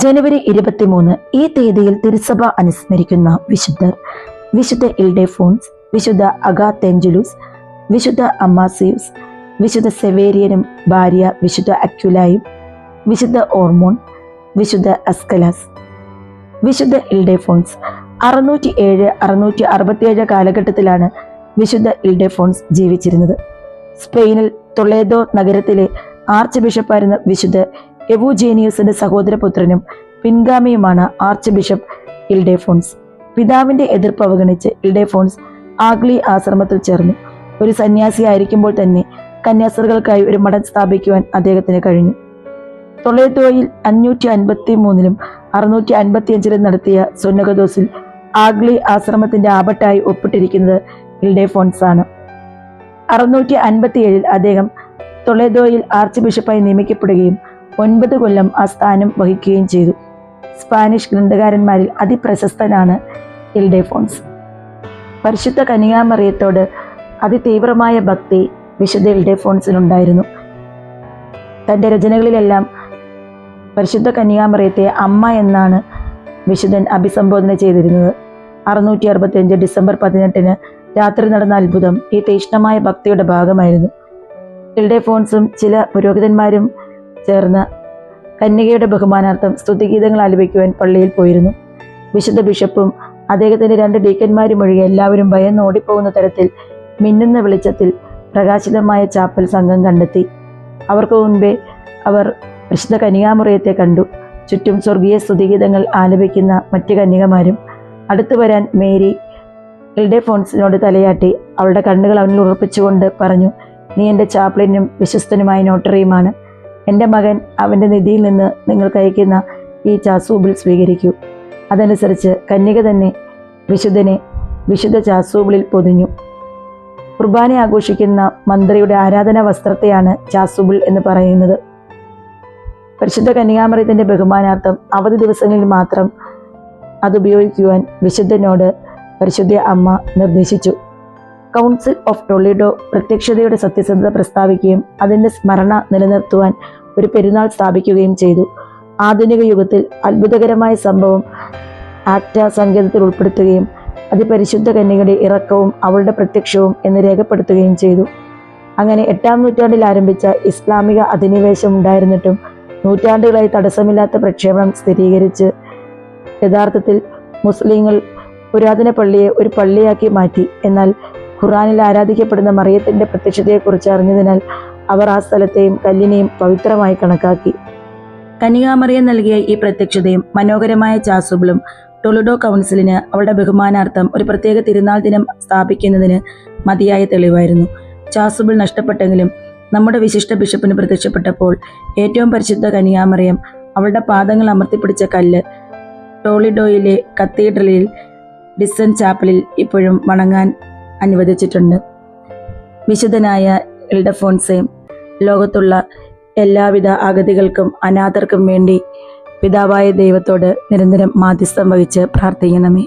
ജനുവരി 23 ഈ തീയതിയിൽ തിരുസഭ അനുസ്മരിക്കുന്ന വിശുദ്ധർ: വിശുദ്ധ ഇൽഡെഫോൺസ്, വിശുദ്ധ അഗാതെൻജലൂസ്, വിശുദ്ധ അമ്മാസിയൂസ്, വിശുദ്ധ സെവേരിയനും ഭാര്യ വിശുദ്ധ അക്യുലായും, വിശുദ്ധ ഓർമോൺ, വിശുദ്ധ അസ്കലാസ്. വിശുദ്ധ ഇൽഡെഫോൺസ് 607-667 കാലഘട്ടത്തിലാണ് വിശുദ്ധ ഇൽഡെഫോൺസ് ജീവിച്ചിരുന്നത്. സ്പെയിനിൽ ടൊളേദോ നഗരത്തിലെ ആർച്ച് ബിഷപ്പായിരുന്ന വിശുദ്ധ എവൂജേനിയസിന്റെ സഹോദരപുത്രനും പിൻഗാമിയുമാണ് ആർച്ച് ബിഷപ്പ് ഇൽഡെഫോൺസ്. പിതാവിന്റെ എതിർപ്പ് അവഗണിച്ച് ഇൽഡെഫോൺസ് ആഗ്ലി ആശ്രമത്തിൽ ചേർന്നു. ഒരു സന്യാസിയായിരിക്കുമ്പോൾ തന്നെ കന്യാസ്ത്രീകൾക്കായി ഒരു മഠം സ്ഥാപിക്കുവാൻ അദ്ദേഹത്തിന് കഴിഞ്ഞു. ടൊളേദോയിൽ 553 655 നടത്തിയ സുന്നകദോസിൽ ആഗ്ലി ആശ്രമത്തിന്റെ ആബട്ടായി ഒപ്പിട്ടിരിക്കുന്നത് ഇൽഡെഫോൺസ് ആണ്. 657 അദ്ദേഹം ടൊളേദോയിൽ ആർച്ച് ബിഷപ്പായി നിയമിക്കപ്പെടുകയും 9 കൊല്ലം ആ സ്ഥാനം വഹിക്കുകയും ചെയ്തു. സ്പാനിഷ് ഗ്രന്ഥകാരന്മാരിൽ അതിപ്രശസ്തനാണ് ഇൽഡെഫോൺസ്. പരിശുദ്ധ കന്യകാമറിയത്തോട് അതിതീവ്രമായ ഭക്തി വിശുദ്ധ ഇൽഡെഫോൺസിനുണ്ടായിരുന്നു. തൻ്റെ രചനകളിലെല്ലാം പരിശുദ്ധ കന്യകാമറിയത്തെ അമ്മ എന്നാണ് വിശുദ്ധൻ അഭിസംബോധന ചെയ്തിരുന്നത്. 665 ഡിസംബർ 18 രാത്രി നടന്ന അത്ഭുതം ഈ തീക്ഷ്ണമായ ഭക്തിയുടെ ഭാഗമായിരുന്നു. ഇൽഡെഫോൺസും ചില പുരോഹിതന്മാരും ചേർന്ന് കന്യകയുടെ ബഹുമാനാർത്ഥം സ്തുതിഗീതങ്ങൾ ആലപിക്കുവാൻ പള്ളിയിൽ പോയിരുന്നു. വിശുദ്ധ ബിഷപ്പും അദ്ദേഹത്തിന്റെ 2 ഡീക്കന്മാരും ഒഴികെ എല്ലാവരും ഭയന്ന് ഓടിപ്പോകുന്ന തരത്തിൽ മിന്നുന്ന വെളിച്ചത്തിൽ പ്രകാശിതമായ ചാപ്പൽ സംഘം കണ്ടെത്തി. അവർക്ക് മുൻപേ അവർ പരിശുദ്ധ കന്യകാമറിയത്തെ കണ്ടു. ചുറ്റും സ്വർഗീയ സ്തുതിഗീതങ്ങൾ ആലപിക്കുന്ന മറ്റ് കന്യകമാരും. അടുത്തു വരാൻ മേരി ഇൽഡെഫോൺസിനോട് തലയാട്ടി അവളുടെ കണ്ണുകൾ അവനിൽ ഉറപ്പിച്ചുകൊണ്ട് പറഞ്ഞു: "നീ എൻ്റെ ചാപ്ലിനും വിശ്വസ്തനുമായ നോട്ടറിയുമാണ്. എൻ്റെ മകൻ അവൻ്റെ നിധിയിൽ നിന്ന് നിങ്ങൾക്ക് അയക്കുന്ന ഈ ചാസൂബിൾ സ്വീകരിക്കൂ." അതനുസരിച്ച് കന്യക തന്നെ വിശുദ്ധനെ വിശുദ്ധ ചാസൂബിളിൽ പൊതിഞ്ഞു. കുർബാന ആഘോഷിക്കുന്ന മന്ത്രിയുടെ ആരാധനാ വസ്ത്രത്തെയാണ് ചാസൂബിൾ എന്ന് പറയുന്നത്. പരിശുദ്ധ കന്യകാമറിയത്തിൻ്റെ ബഹുമാനാർത്ഥം അവധി ദിവസങ്ങളിൽ മാത്രം അതുപയോഗിക്കുവാൻ വിശുദ്ധനോട് പരിശുദ്ധ അമ്മ നിർദ്ദേശിച്ചു. കൗൺസിൽ ഓഫ് ടൊളീഡോ പ്രത്യക്ഷതയുടെ സത്യസന്ധത പ്രസ്താവിക്കുകയും അതിൻ്റെ സ്മരണ നിലനിർത്തുവാൻ ഒരു പെരുന്നാൾ സ്ഥാപിക്കുകയും ചെയ്തു. ആധുനിക യുഗത്തിൽ അത്ഭുതകരമായ സംഭവം ആക്റ്റ സങ്കേതത്തിൽ ഉൾപ്പെടുത്തുകയും അതിപരിശുദ്ധ കന്യകയുടെ ഇറക്കവും അവളുടെ പ്രത്യക്ഷവും എന്ന് രേഖപ്പെടുത്തുകയും ചെയ്തു. അങ്ങനെ 8-ാം നൂറ്റാണ്ടിൽ ആരംഭിച്ച ഇസ്ലാമിക അധിനിവേശം ഉണ്ടായിരുന്നിട്ടും നൂറ്റാണ്ടുകളായി തടസ്സമില്ലാത്ത പ്രക്ഷേപണം സ്ഥിരീകരിച്ച് യഥാർത്ഥത്തിൽ മുസ്ലിങ്ങൾ പുരാതന പള്ളിയെ ഒരു പള്ളിയാക്കി മാറ്റി. എന്നാൽ ഖുർആനിൽ ആരാധിക്കപ്പെടുന്ന മറിയത്തിൻ്റെ പ്രത്യക്ഷതയെക്കുറിച്ച് അറിഞ്ഞതിനാൽ അവർ ആ സ്ഥലത്തെയും കല്ലിനെയും പവിത്രമായി കണക്കാക്കി. കന്യകാമറിയം നൽകിയ ഈ പ്രത്യക്ഷതയും മനോഹരമായ ചാസുബിളും ടൊളീഡോ കൗൺസിലിന് അവളുടെ ബഹുമാനാർത്ഥം ഒരു പ്രത്യേക തിരുനാൾ ദിനം സ്ഥാപിക്കുന്നതിന് മതിയായ തെളിവായിരുന്നു. ചാസുബിൾ നഷ്ടപ്പെട്ടെങ്കിലും നമ്മുടെ വിശിഷ്ട ബിഷപ്പിന് പ്രത്യക്ഷപ്പെട്ടപ്പോൾ ഏറ്റവും പരിശുദ്ധ കന്യകാമറിയം അവളുടെ പാദങ്ങൾ അമർത്തിപ്പിടിച്ച കല്ല് ടൊളീഡോയിലെ കത്തീഡ്രലിൽ ഡിസൻ ചാപ്പലിൽ ഇപ്പോഴും വണങ്ങാൻ അനുവദിച്ചിട്ടുണ്ട്. വിശുദ്ധനായ ഇൽഡെഫോൺസെ, ലോകത്തുള്ള എല്ലാവിധ അഗതികൾക്കും അനാഥർക്കും വേണ്ടി പിതാവായ ദൈവത്തോട് നിരന്തരം മാധ്യസ്ഥം വഹിച്ച് പ്രാർത്ഥിക്കണമേ.